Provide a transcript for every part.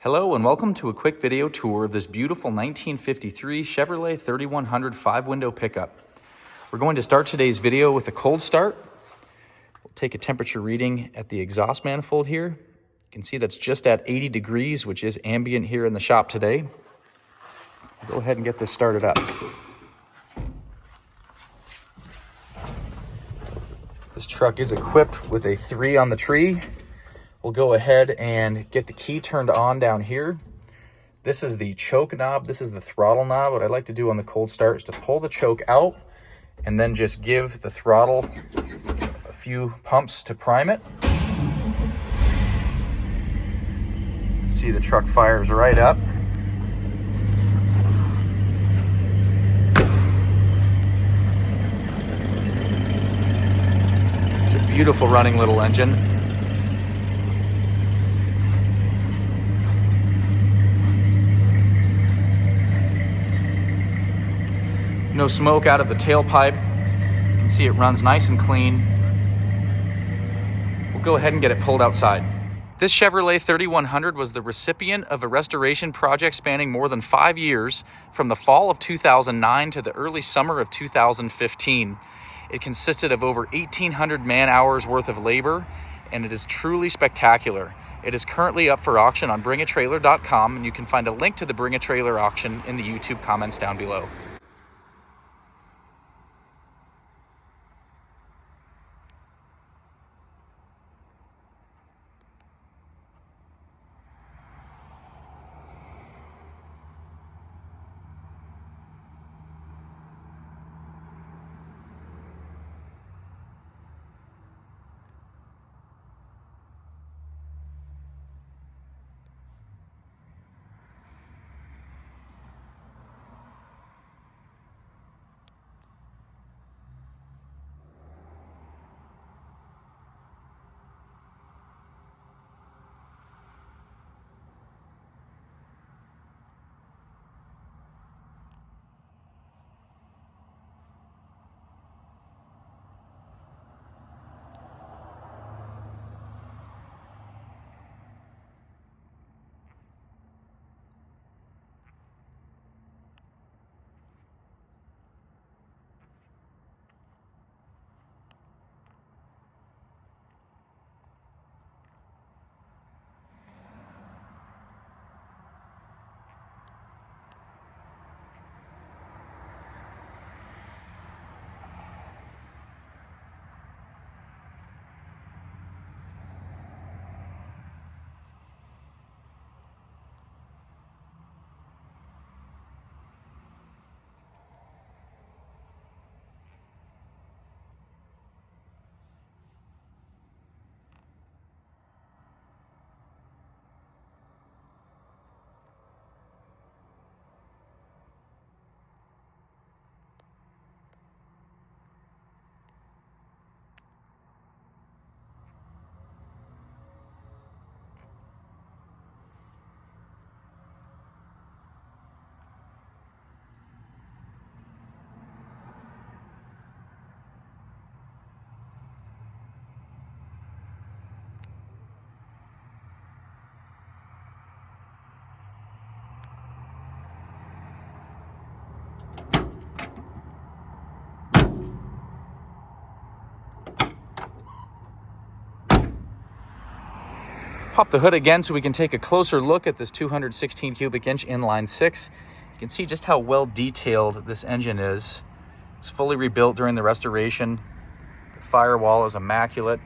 Hello and welcome to a quick video tour of this beautiful 1953 Chevrolet 3100 5-window pickup. We're going to start today's video with a cold start. We'll take a temperature reading at the exhaust manifold here. You can see that's just at 80 degrees, which is ambient here in the shop today. We'll go ahead and get this started up. This truck is equipped with a 3 on the tree. We'll go ahead and get the key turned on down here. This is the choke knob. This is the throttle knob. What I like to do on the cold start is to pull the choke out and then just give the throttle a few pumps to prime it. See, the truck fires right up. It's a beautiful running little engine. No smoke out of the tailpipe. You can see it runs nice and clean. We'll go ahead and get it pulled outside. This Chevrolet 3100 was the recipient of a restoration project spanning more than 5 years, from the fall of 2009 to the early summer of 2015. It consisted of over 1,800 man-hours worth of labor, and it is truly spectacular. It is currently up for auction on bringatrailer.com, and you can find a link to the Bring a Trailer auction in the YouTube comments down below. Pop the hood again so we can take a closer look at this 216 cubic inch inline 6. You can see just how well detailed this engine is. It's fully rebuilt during the restoration. The firewall is immaculate.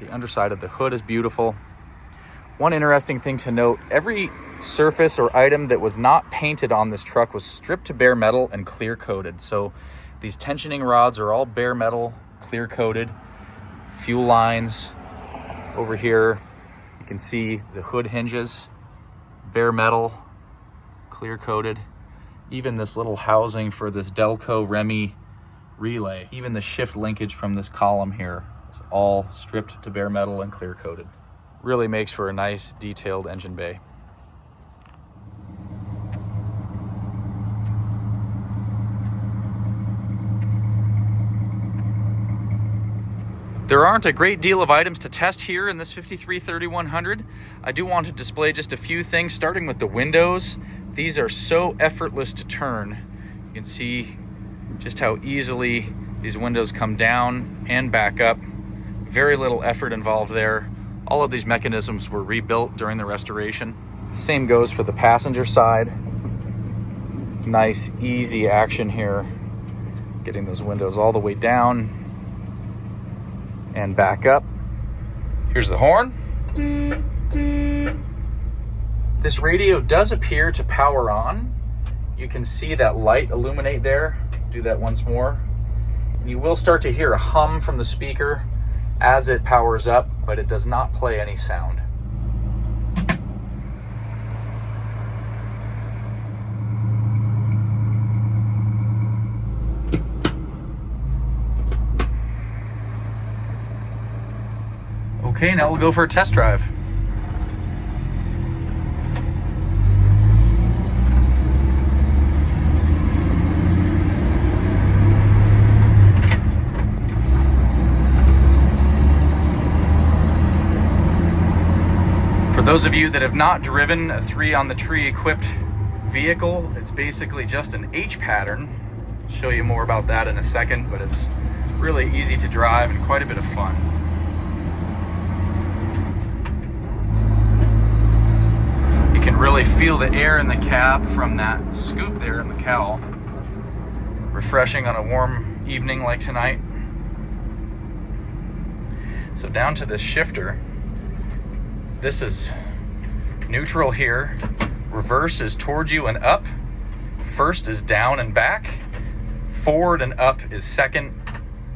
The underside of the hood is beautiful. One interesting thing to note, every surface or item that was not painted on this truck was stripped to bare metal and clear coated. So these tensioning rods are all bare metal, clear coated. Fuel lines. Over here, you can see the hood hinges, bare metal, clear coated. Even this little housing for this Delco Remy relay, even the shift linkage from this column here is all stripped to bare metal and clear coated. Really makes for a nice detailed engine bay. There aren't a great deal of items to test here in this 53-3100. I do want to display just a few things, starting with the windows. These are so effortless to turn. You can see just how easily these windows come down and back up. Very little effort involved there. All of these mechanisms were rebuilt during the restoration. The same goes for the passenger side. Nice, easy action here. Getting those windows all the way down and back up. Here's the horn. This radio does appear to power on. You can see that light illuminate there. Do that once more. And you will start to hear a hum from the speaker as it powers up, but it does not play any sound. Okay, now we'll go for a test drive. For those of you that have not driven a 3 on the Tree equipped vehicle, it's basically just an H pattern. I'll show you more about that in a second, but it's really easy to drive and quite a bit of fun. You can really feel the air in the cab from that scoop there in the cowl. Refreshing on a warm evening like tonight. So down to this shifter. This is neutral here. Reverse is towards you and up. First is down and back. Forward and up is second.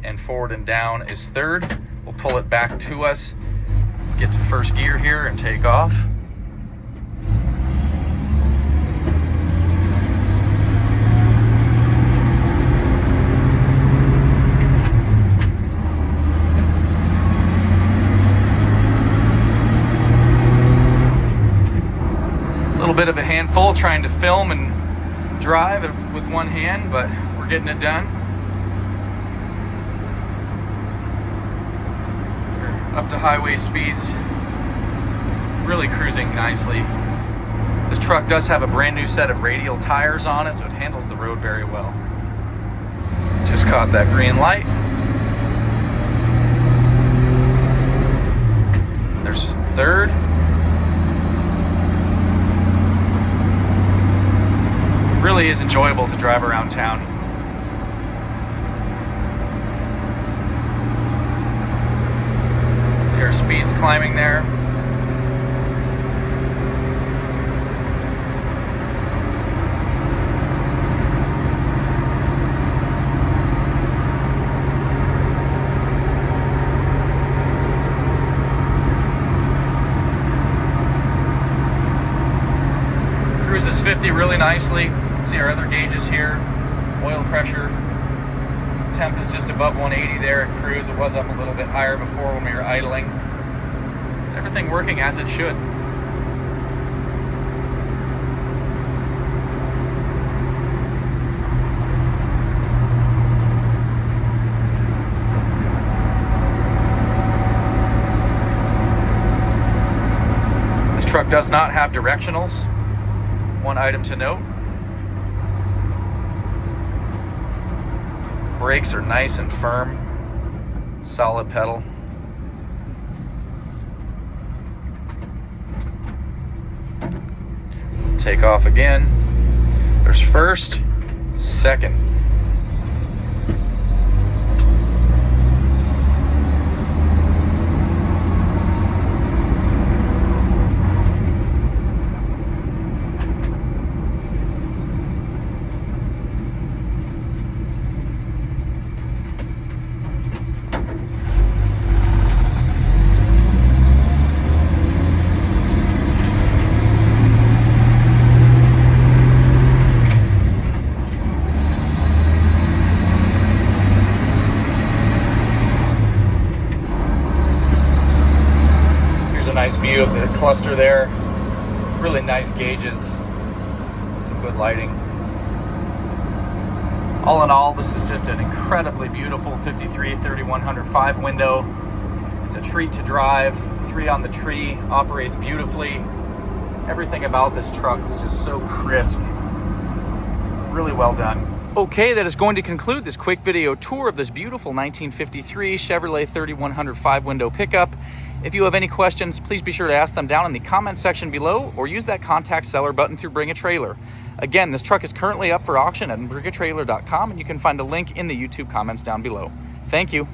And forward and down is third. We'll pull it back to us. Get to first gear here and take off. A little bit of a handful trying to film and drive with one hand, but we're getting it done. We're up to highway speeds, really cruising nicely. This truck does have a brand new set of radial tires on it, so it handles the road very well. Just caught that green light. There's third. Really is enjoyable to drive around town. There are speeds climbing there. Cruises 50 really nicely. See our other gauges here. Oil pressure. Temp is just above 180 there at cruise. It was up a little bit higher before when we were idling. Everything working as it should. This truck does not have directionals. One item to note. Brakes are nice and firm, solid pedal. Take off again. There's first, second. Nice view of the cluster there. Really nice gauges. Some good lighting. All in all, this is just an incredibly beautiful 53-3100 5 window It's a treat to drive. 3 on the tree, operates beautifully. Everything about this truck is just so crisp. Really well done. Okay, that is going to conclude this quick video tour of this beautiful 1953 Chevrolet 3100 5-window pickup. If you have any questions, please be sure to ask them down in the comment section below or use that contact seller button through Bring a Trailer. Again, this truck is currently up for auction at bringatrailer.com, and you can find a link in the YouTube comments down below. Thank you.